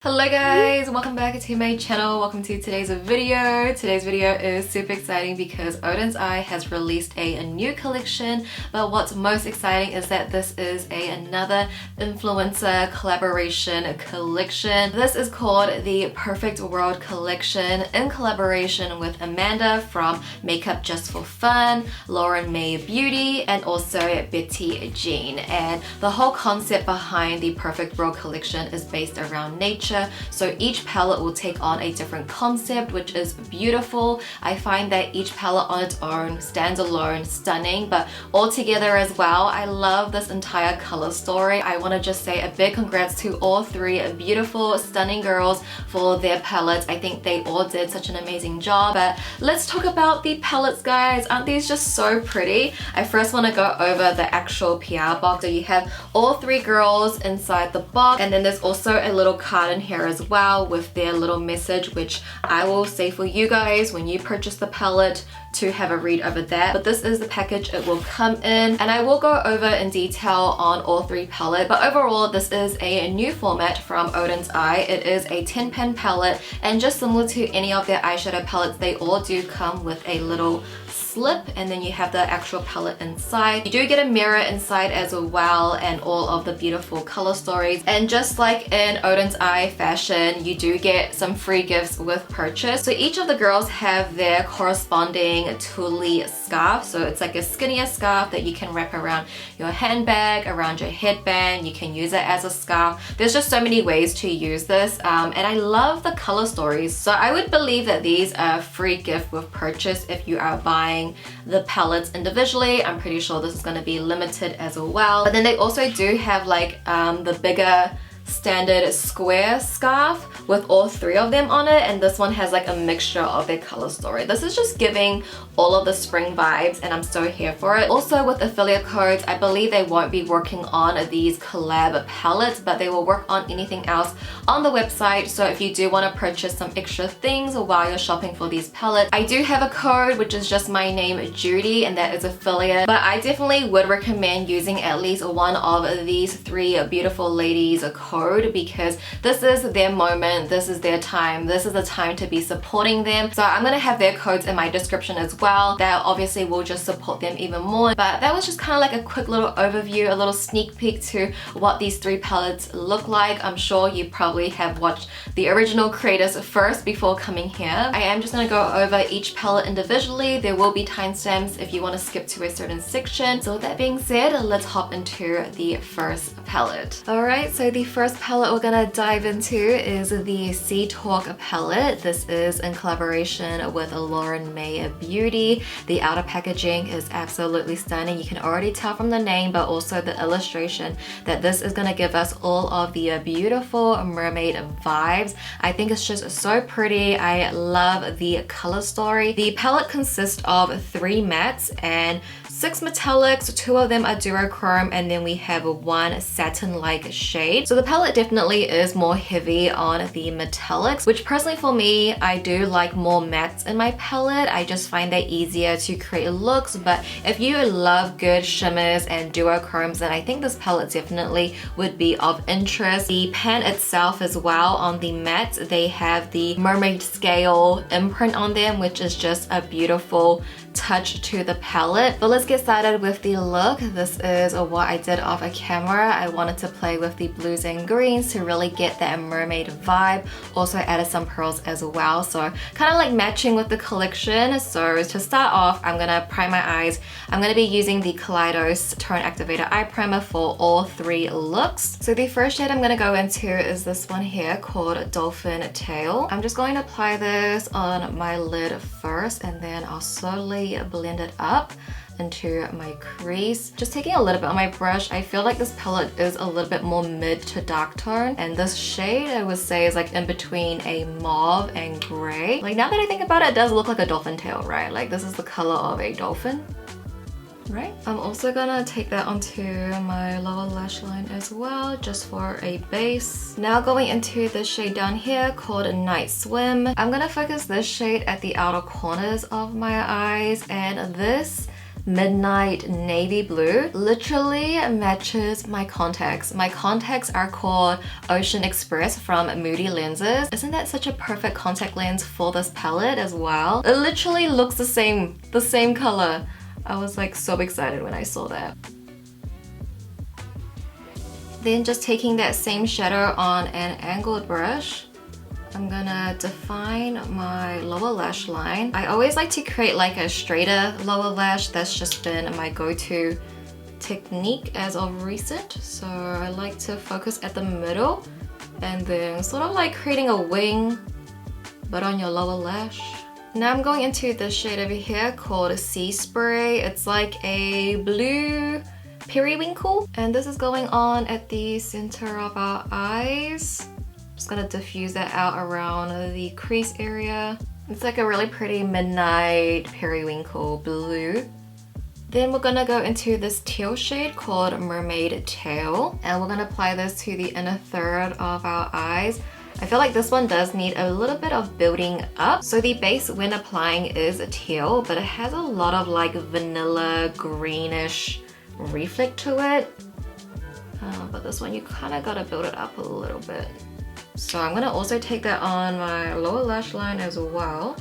Hello guys, welcome back to my channel. Welcome to today's video. Today's video is super exciting because Oden'S has released a new collection, but what's most exciting is that this is another influencer collaboration collection. This is called the Prefect World Collection in collaboration with Amanda from Makeup Just for Fun, Lauren May Beauty, and also BATTYBEAN. And the whole concept behind the Prefect World Collection is based around nature. So each palette will take on a different concept, which is beautiful. I find that each palette on its own stands alone, stunning, but all together as well. I love this entire color story. I want to just say a big congrats to all three beautiful, stunning girls for their palettes. I think they all did such an amazing job. But let's talk about the palettes, guys. Aren't these just so pretty? I first want to go over the actual PR box. So you have all three girls inside the box, and then there's also a little card in here as well with their little message, which I will say for you guys when you purchase the palette to have a read over that. But this is the package it will come in, and I will go over in detail on all three palettes. But overall, this is a new format from Oden'S. It is a 10-pan palette, and just similar to any of their eyeshadow palettes, they all do come with a little slip, and then you have the actual palette inside. You do get a mirror inside as well, and all of the beautiful color stories. And just like in Oden'S fashion, you do get some free gifts with purchase. So each of the girls have their corresponding tulle scarf. So it's like a skinnier scarf that you can wrap around your handbag, around your headband. You can use it as a scarf. There's just so many ways to use this, and I love the color stories. So I would believe that these are free gift with purchase if you are buying the palettes individually. I'm pretty sure this is going to be limited as well. But then they also do have like the bigger standard square scarf with all three of them on it, and this one has like a mixture of their color story. This is just giving all of the spring vibes, and I'm so here for it. Also with affiliate codes, I believe they won't be working on these collab palettes, but they will work on anything else on the website. So if you do want to purchase some extra things while you're shopping for these palettes, I do have a code which is just my name, Judy, and that is affiliate. But I definitely would recommend using at least one of these three beautiful ladies' code, because this is their moment, this is their time, this is the time to be supporting them. So I'm gonna have their codes in my description as well. That obviously will just support them even more. But that was just kind of like a quick little overview, a little sneak peek to what these three palettes look like. I'm sure you probably have watched the original creators first before coming here. I am just gonna go over each palette individually. There will be timestamps if you want to skip to a certain section. So with that being said, let's hop into the first palette. Alright, so the first palette we're gonna dive into is the Sea Talk palette. This is in collaboration with Lauren May Beauty. The outer packaging is absolutely stunning. You can already tell from the name, but also the illustration, that this is gonna give us all of the beautiful mermaid vibes. I think it's just so pretty. I love the color story. The palette consists of 3 mattes and 6 metallics. 2 of them are duochrome, and then we have one satin-like shade. So the palette definitely is more heavy on the metallics, which personally for me, I do like more mattes in my palette. I just find that easier to create looks. But if you love good shimmers and duochromes, then I think this palette definitely would be of interest. The pan itself as well, on the mattes, they have the mermaid scale imprint on them, which is just a beautiful touch to the palette. But let's get started with the look. This is what I did off a camera. I wanted to play with the blues and greens to really get that mermaid vibe. Also added some pearls as well, so kind of like matching with the collection. So to start off, I'm gonna prime my eyes. I'm gonna be using the Kaleidos Tone Activator Eye Primer for all 3 looks. So the first shade I'm gonna go into is this one here called Dolphin Tail. I'm just going to apply this on my lid first, and then I'll slowly blend it up into my crease. Just taking a little bit on my brush. I feel like this palette is a little bit more mid to dark tone, and this shade I would say is like in between a mauve and gray. Like now that I think about it, it does look like a dolphin tail, right? Like this is the color of a dolphin, right? I'm also gonna take that onto my lower lash line as well, just for a base. Now going into this shade down here called Night Swim. I'm gonna focus this shade at the outer corners of my eyes, and this midnight navy blue. Literally matches my contacts. My contacts are called Ocean Express from Moody Lenses. Isn't that such a perfect contact lens for this palette as well? It literally looks the same color. I was like so excited when I saw that. Then just taking that same shadow on an angled brush, I'm gonna define my lower lash line. I always like to create like a straighter lower lash. That's just been my go-to technique as of recent. So I like to focus at the middle and then sort of like creating a wing, but on your lower lash. Now I'm going into this shade over here called Sea Spray. It's like a blue periwinkle. And this is going on at the center of our eyes. Just gonna diffuse that out around the crease area. It's like a really pretty midnight periwinkle blue. Then we're gonna go into this teal shade called Mermaid Tail, and we're gonna apply this to the inner third of our eyes. I feel like this one does need a little bit of building up. So the base when applying is teal, but it has a lot of like vanilla greenish reflect to it. But this one you kind of gotta build it up a little bit. So I'm gonna also take that on my lower lash line as well.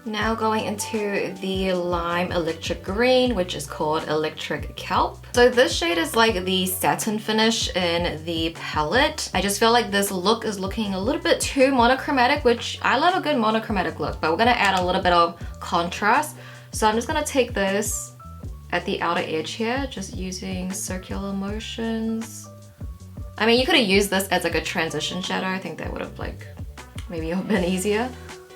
Now going into the lime electric green, which is called Electric Kelp. So this shade is like the satin finish in the palette. I just feel like this look is looking a little bit too monochromatic, which I love a good monochromatic look, but we're gonna add a little bit of contrast. So I'm just gonna take this at the outer edge here, just using circular motions. I mean, you could have used this as like a transition shadow. I think that would have like maybe been easier.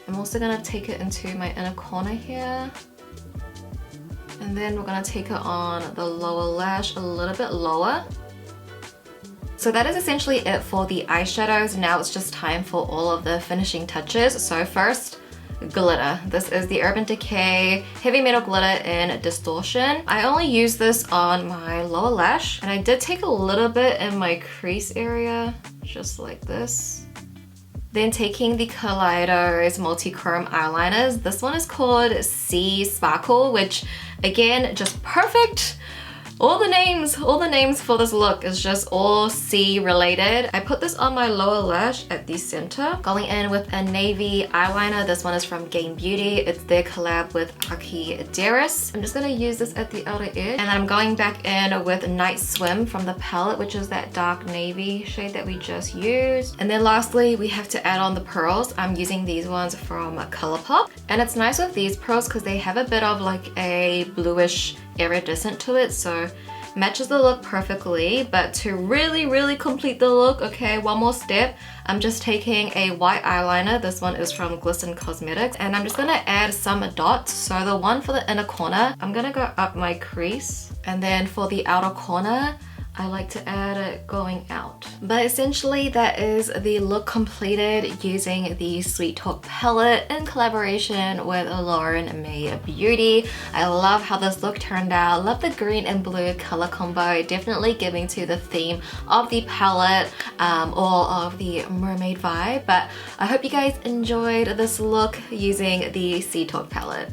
I'm also gonna take it into my inner corner here. And then we're gonna take it on the lower lash a little bit lower. So that is essentially it for the eyeshadows. Now it's just time for all of the finishing touches. So first, glitter. This is the Urban Decay Heavy Metal Glitter in Distortion. I only use this on my lower lash, and I did take a little bit in my crease area, just like this. Then taking the Kaleidos multi-chrome eyeliners. This one is called Sea Sparkle, which again, just perfect. All the names for this look is just all sea related. I put this on my lower lash at the center. Going in with a navy eyeliner. This one is from Gain Beauty. It's their collab with Aki Deris. I'm just gonna use this at the outer edge. And then I'm going back in with Night Swim from the palette, which is that dark navy shade that we just used. And then lastly, we have to add on the pearls. I'm using these ones from ColourPop. And it's nice with these pearls because they have a bit of like a bluish iridescent to it, so matches the look perfectly. But to really complete the look, okay, one more step. I'm just taking a white eyeliner. This one is from Glisten Cosmetics, and I'm just gonna add some dots. So the one for the inner corner, I'm gonna go up my crease, and then for the outer corner, I like to add it going out. But essentially that is the look completed using the Sweet Talk palette in collaboration with Lauren May Beauty. I love how this look turned out. Love the green and blue color combo, definitely giving to the theme of the palette, all of the mermaid vibe. But I hope you guys enjoyed this look using the Sweet Talk palette.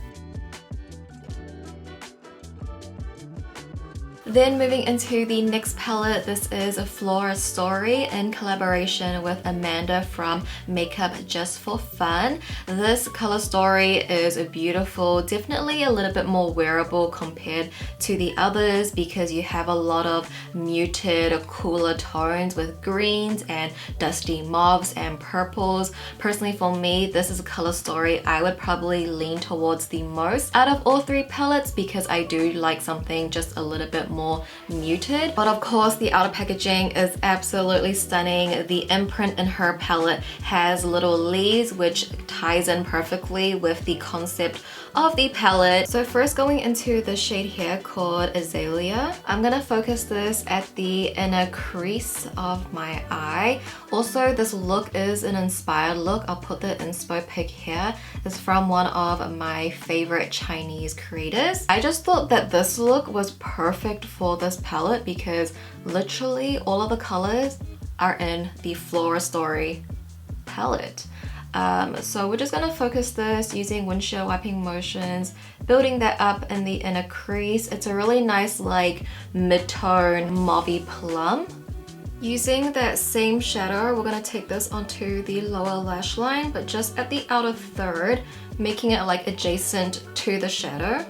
Then moving into the next palette, this is a FLORA Story in collaboration with Amanda from Makeup Just for Fun. This color story is beautiful, definitely a little bit more wearable compared to the others because you have a lot of muted, cooler tones with greens and dusty mauves and purples. Personally for me, this is a color story I would probably lean towards the most out of all three palettes because I do like something just a little bit more muted. But of course the outer packaging is absolutely stunning. The imprint in her palette has little leaves, which ties in perfectly with the concept of the palette. So first going into the shade here called Azalea, I'm gonna focus this at the inner crease of my eye. Also, this look is an inspired look. I'll put the inspo pic here. It's from one of my favorite Chinese creators. I just thought that this look was perfect for this palette because literally all of the colors are in the FLORA Story palette. So we're just gonna focus this using windshield wiping motions, building that up in the inner crease. It's a really nice like mid-tone mauvey plum. Using that same shadow, we're gonna take this onto the lower lash line, but just at the outer third, making it like adjacent to the shadow.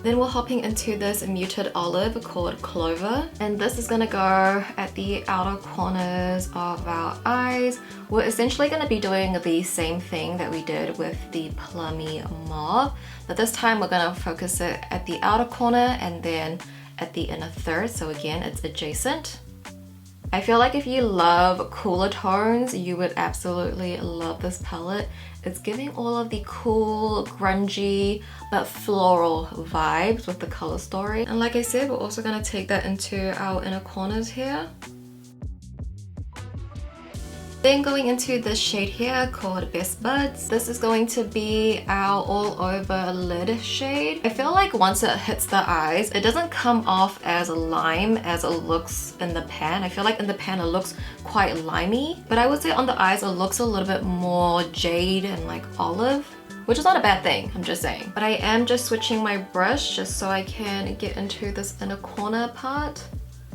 Then we're hopping into this muted olive called Clover, and this is gonna go at the outer corners of our eyes. We're essentially gonna be doing the same thing that we did with the plummy mauve, but this time we're gonna focus it at the outer corner and then at the inner third, so again it's adjacent. I feel like if you love cooler tones, you would absolutely love this palette. It's giving all of the cool, grungy, but floral vibes with the color story. And like I said, we're also gonna take that into our inner corners here. Then going into this shade here called Best Buds. This is going to be our all over lid shade. I feel like once it hits the eyes, it doesn't come off as lime as it looks in the pan. I feel like in the pan it looks quite limey, but I would say on the eyes it looks a little bit more jade and like olive, which is not a bad thing, I'm just saying. But I am just switching my brush just so I can get into this inner corner part.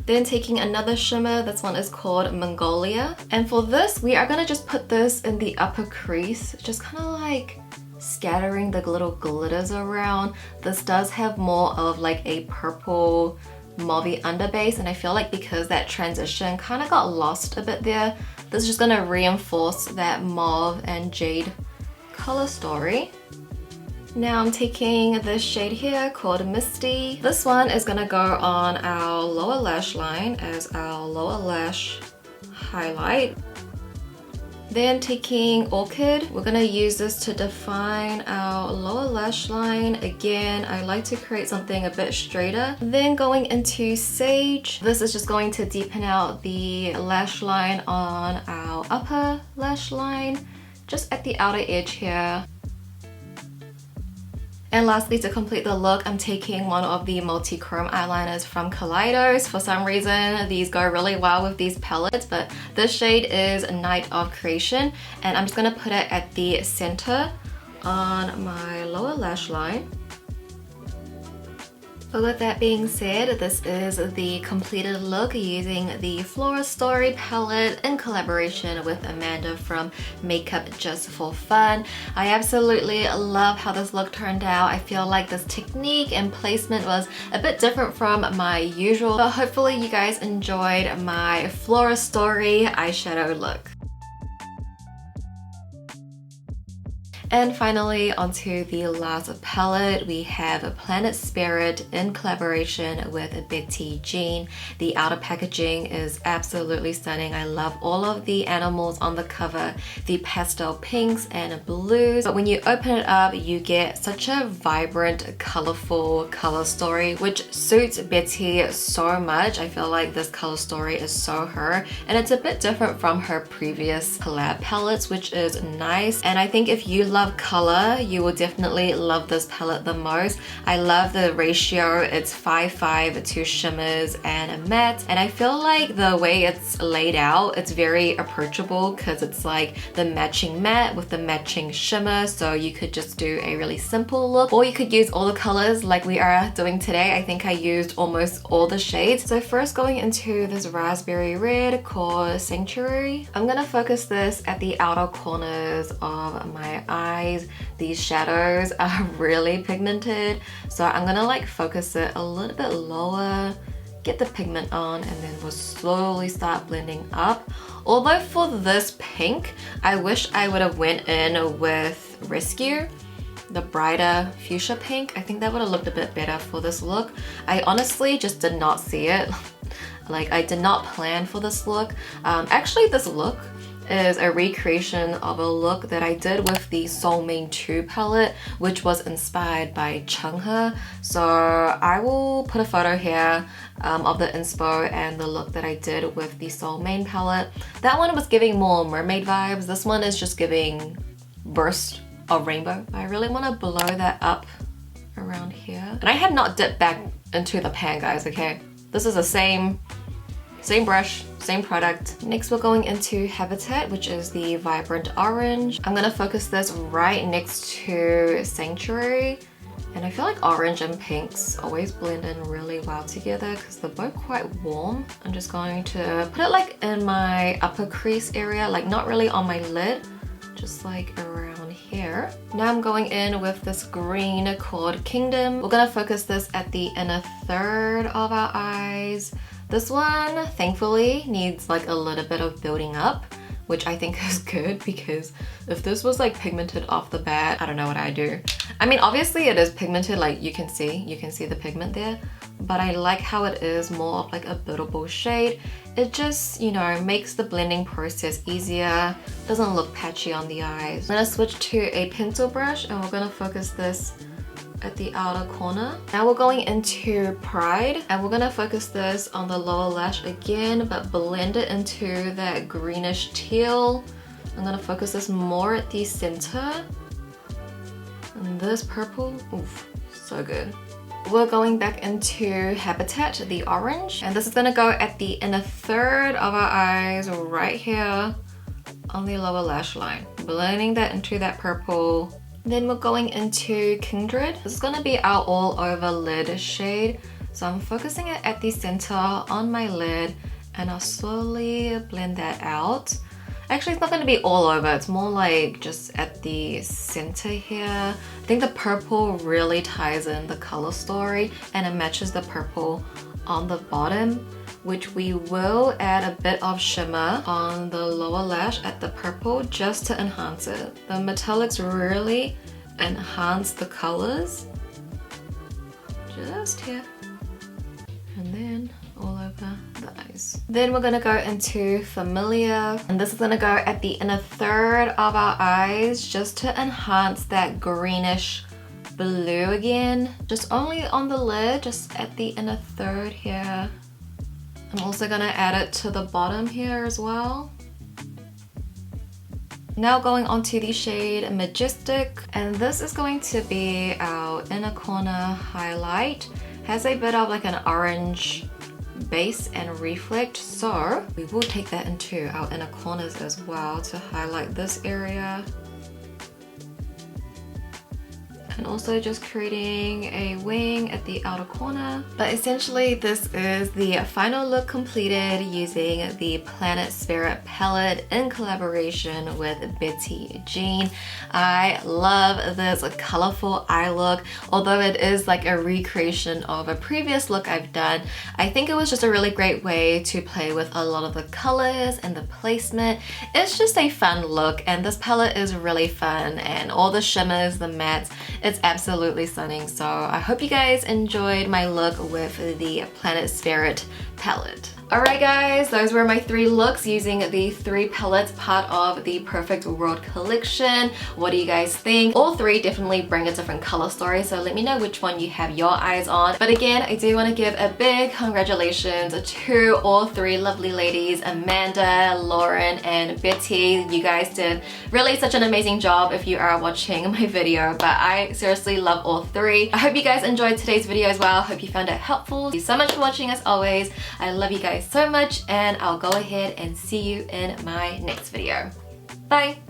Then taking another shimmer, this one is called Mongolia. And for this, we are gonna just put this in the upper crease, just kind of like scattering the little glitters around. This does have more of like a purple mauvey underbase, and I feel like because that transition kind of got lost a bit there, this is just gonna reinforce that mauve and jade color story. Now I'm taking this shade here called Misty. This one is gonna go on our lower lash line as our lower lash highlight. Then taking Orchid, we're gonna use this to define our lower lash line. Again, I like to create something a bit straighter. Then going into Sage, this is just going to deepen out the lash line on our upper lash line, just at the outer edge here. And lastly, to complete the look, I'm taking one of the multi-chrome eyeliners from Kaleidos. For some reason, these go really well with these palettes, but this shade is Night of Creation, and I'm just gonna put it at the center on my lower lash line. But with that being said, this is the completed look using the FLORA Story palette in collaboration with Amanda from Makeup Just for Fun. I absolutely love how this look turned out. I feel like this technique and placement was a bit different from my usual, but hopefully you guys enjoyed my FLORA Story eyeshadow look. And finally, onto the last palette, we have Planet Spirit in collaboration with Betty Jean. The outer packaging is absolutely stunning. I love all of the animals on the cover, the pastel pinks and blues. But when you open it up, you get such a vibrant, colorful color story, which suits Betty so much. I feel like this color story is so her, and it's a bit different from her previous collab palettes, which is nice. And I think if you love color, you will definitely love this palette the most. I love the ratio. It's 5:5 to shimmers and mattes, and I feel like the way it's laid out, it's very approachable because it's like the matching matte with the matching shimmer, so you could just do a really simple look, or you could use all the colors like we are doing today. I think I used almost all the shades. So first, going into this raspberry red called Sanctuary, I'm gonna focus this at the outer corners of my eyes. These shadows are really pigmented, so I'm gonna like focus it a little bit lower, get the pigment on, and then we'll slowly start blending up. Although for this pink, I wish I would have went in with Rescue, the brighter fuchsia pink. I think that would have looked a bit better for this look. I honestly just did not see it. Like, I did not plan for this look. Actually, this look is a recreation of a look that I did with the Soul Main 2 palette, which was inspired by Chungha. So I will put a photo here of the inspo and the look that I did with the Soul Main palette. That one was giving more mermaid vibes. This one is just giving burst of rainbow. I really want to blow that up around here. And I have not dipped back into the pan, guys, okay? This is the same brush, same product. Next we're going into Habitat, which is the Vibrant Orange. I'm gonna focus this right next to Sanctuary. And I feel like orange and pinks always blend in really well together because they're both quite warm. I'm just going to put it like in my upper crease area, like not really on my lid, just like around here. Now I'm going in with this green called Kingdom. We're gonna focus this at the inner third of our eyes. This one, thankfully, needs like a little bit of building up, which I think is good because if this was like pigmented off the bat, I don't know what I'd do. I mean, obviously it is pigmented, like you can see the pigment there, but I like how it is more of like a buildable shade. It just, you know, makes the blending process easier, doesn't look patchy on the eyes. I'm gonna switch to a pencil brush and we're gonna focus this at the outer corner. Now we're going into Pride and we're gonna focus this on the lower lash again, but blend it into that greenish teal. I'm gonna focus this more at the center. And this purple, oof, so good. We're going back into Habitat, the orange, and this is gonna go at the inner third of our eyes right here on the lower lash line. Blending that into that purple. Then we're going into Kindred. This is gonna be our all over lid shade. So I'm focusing it at the center on my lid and I'll slowly blend that out. Actually, it's not gonna be all over. It's more like just at the center here. I think the purple really ties in the color story and it matches the purple on the bottom, which we will add a bit of shimmer on the lower lash at the purple just to enhance it. The metallics really enhance the colors. Just here. And then all over the eyes. Then we're gonna go into Familiar. And this is gonna go at the inner third of our eyes just to enhance that greenish blue again. Just only on the lid, just at the inner third here. I'm also gonna add it to the bottom here as well. Now going on to the shade Majestic, and this is going to be our inner corner highlight. Has a bit of like an orange base and reflect, so we will take that into our inner corners as well to highlight this area. And also just creating a wing at the outer corner. But essentially this is the final look completed using the Planet Spirit palette in collaboration with Betty Jean. I love this colorful eye look. Although it is like a recreation of a previous look I've done, I think it was just a really great way to play with a lot of the colors and the placement. It's just a fun look and this palette is really fun and all the shimmers, the mattes, it's absolutely stunning. So I hope you guys enjoyed my look with the Planet Spirit palette. Alright guys, those were my 3 looks using the 3 palettes, part of the Prefect World Collection. What do you guys think? All 3 definitely bring a different color story, so let me know which one you have your eyes on. But again, I do want to give a big congratulations to all 3 lovely ladies, Amanda, Lauren, and Betty. You guys did really such an amazing job if you are watching my video, but I seriously love all 3. I hope you guys enjoyed today's video as well. Hope you found it helpful. Thank you so much for watching as always. I love you guys so much and I'll go ahead and see you in my next video. Bye!